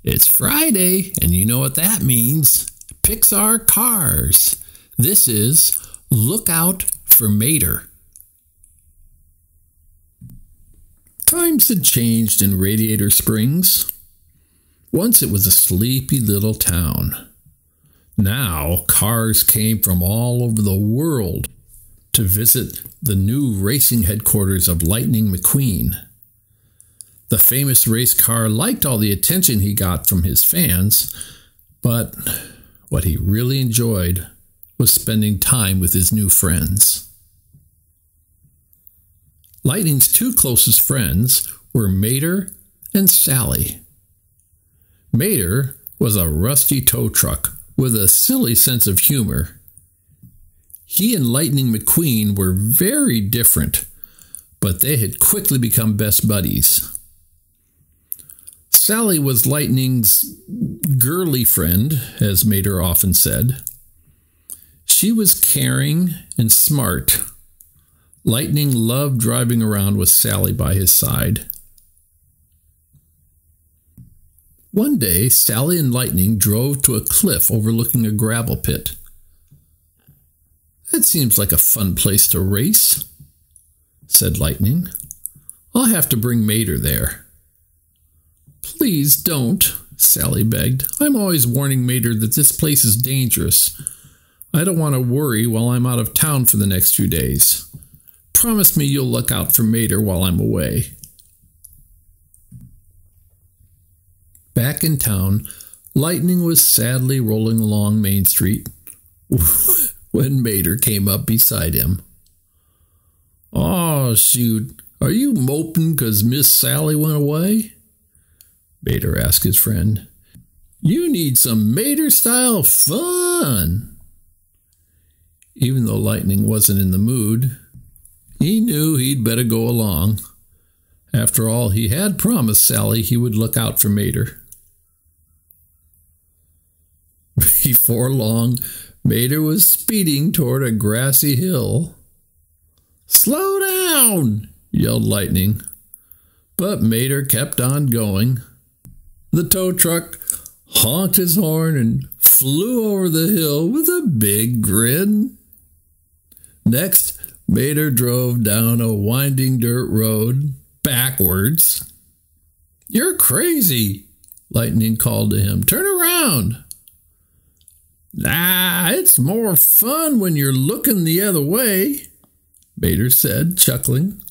It's Friday, and you know what that means. Pixar CARS. This is Look Out for Mater. Times had changed in Radiator Springs. Once it was a sleepy little town. Now cars came from all over the world to visit the new racing headquarters of Lightning McQueen. The famous race car liked all the attention he got from his fans, but what he really enjoyed was spending time with his new friends. Lightning's two closest friends were Mater and Sally. Mater was a rusty tow truck with a silly sense of humor. He and Lightning McQueen were very different, but they had quickly become best buddies. Sally was Lightning's girly friend, as Mater often said. She was caring and smart. Lightning loved driving around with Sally by his side. One day, Sally and Lightning drove to a cliff overlooking a gravel pit. "That seems like a fun place to race," said Lightning. "I'll have to bring Mater there." "Please don't," Sally begged. "I'm always warning Mater that this place is dangerous. I don't want to worry while I'm out of town for the next few days. Promise me you'll look out for Mater while I'm away." Back in town, Lightning was sadly rolling along Main Street when Mater came up beside him. "Aw, shoot, are you moping 'cause Miss Sally went away?" Mater asked his friend. "You need some Mater-style fun." Even though Lightning wasn't in the mood, he knew he'd better go along. After all, he had promised Sally he would look out for Mater. Before long, Mater was speeding toward a grassy hill. "Slow down!" yelled Lightning. But Mater kept on going. The tow truck honked his horn and flew over the hill with a big grin. Next, Mater drove down a winding dirt road backwards. "You're crazy," Lightning called to him. "Turn around." "Nah, it's more fun when you're looking the other way," Mater said, chuckling.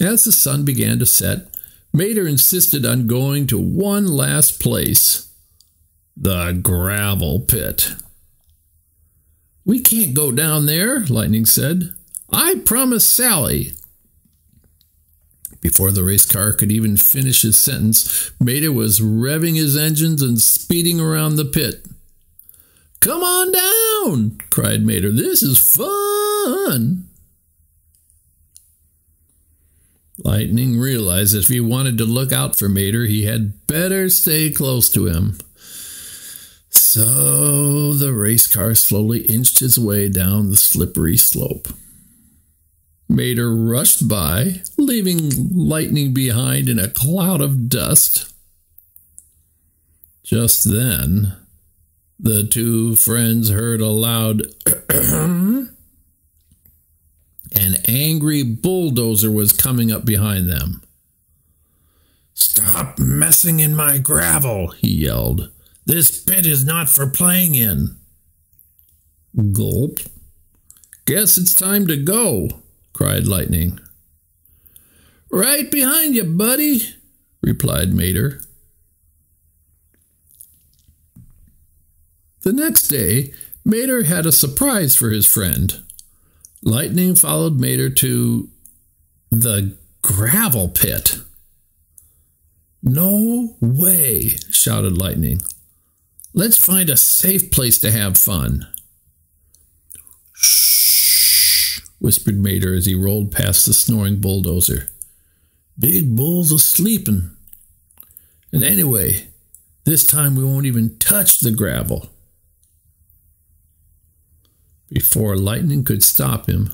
As the sun began to set, Mater insisted on going to one last place, the gravel pit. "We can't go down there," Lightning said. "I promised Sally." Before the race car could even finish his sentence, Mater was revving his engines and speeding around the pit. "Come on down," cried Mater. "This is fun." Lightning realized that if he wanted to look out for Mater, he had better stay close to him. So the race car slowly inched his way down the slippery slope. Mater rushed by, leaving Lightning behind in a cloud of dust. Just then, the two friends heard a loud An angry bulldozer was coming up behind them. "Stop messing in my gravel," he yelled. "This pit is not for playing in." Gulp. "Guess it's time to go," cried Lightning. "Right behind you, buddy," replied Mater. The next day, Mater had a surprise for his friend. Lightning followed Mater to the gravel pit. "No way," shouted Lightning. "Let's find a safe place to have fun." "Shh," whispered Mater as he rolled past the snoring bulldozer. "Big Bull's a-sleepin'. And anyway, this time we won't even touch the gravel." Before Lightning could stop him,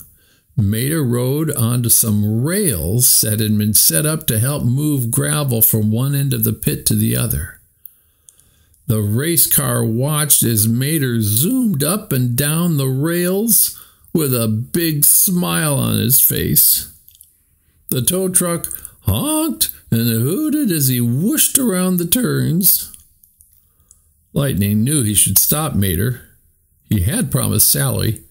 Mater rode onto some rails that had been set up to help move gravel from one end of the pit to the other. The race car watched as Mater zoomed up and down the rails with a big smile on his face. The tow truck honked and hooted as he whooshed around the turns. Lightning knew he should stop Mater. He had promised Sally.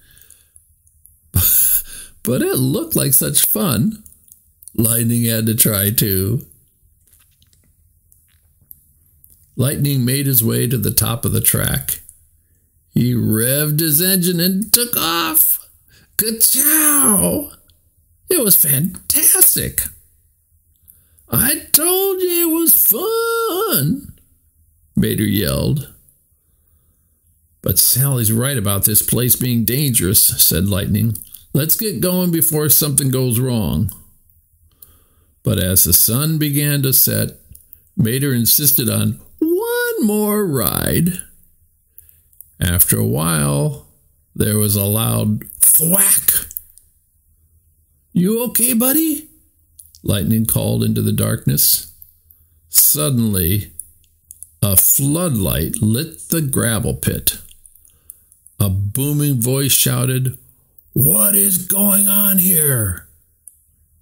But it looked like such fun. Lightning had to try too. Lightning made his way to the top of the track. He revved his engine and took off. Ka-chow! It was fantastic. I told you it was fun, Mater yelled. But Sally's right about this place being dangerous, said Lightning. Let's get going before something goes wrong. But as the sun began to set, Mater insisted on one more ride. After a while, there was a loud thwack. You okay, buddy? Lightning called into the darkness. Suddenly, a floodlight lit the gravel pit. A booming voice shouted, "What is going on here?"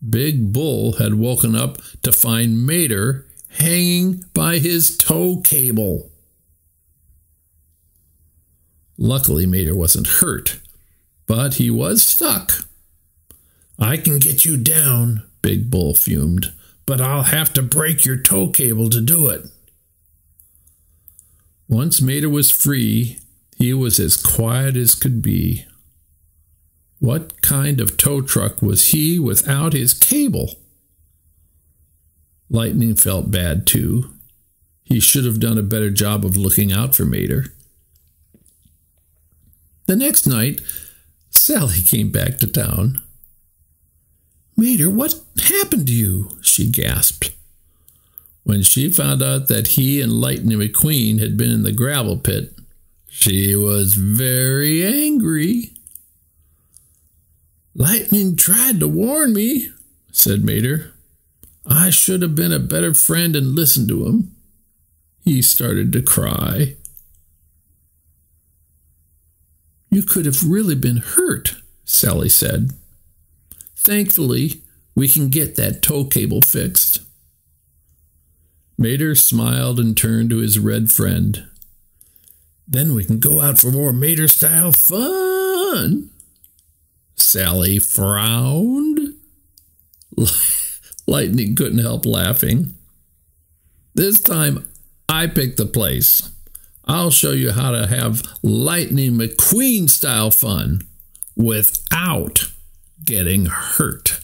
Big Bull had woken up to find Mater hanging by his tow cable. Luckily, Mater wasn't hurt, but he was stuck. I can get you down, Big Bull fumed, but I'll have to break your tow cable to do it. Once Mater was free, he was as quiet as could be. What kind of tow truck was he without his cable? Lightning felt bad too. He should have done a better job of looking out for Mater. The next night, Sally came back to town. Mater, what happened to you? She gasped. When she found out that he and Lightning McQueen had been in the gravel pit, she was very angry. Lightning tried to warn me, said Mater. I should have been a better friend and listened to him. He started to cry. You could have really been hurt, Sally said. Thankfully, we can get that tow cable fixed. Mater smiled and turned to his red friend. Then we can go out for more Mater-style fun. Sally frowned. Lightning couldn't help laughing. This time, I picked the place. I'll show you how to have Lightning McQueen-style fun without getting hurt.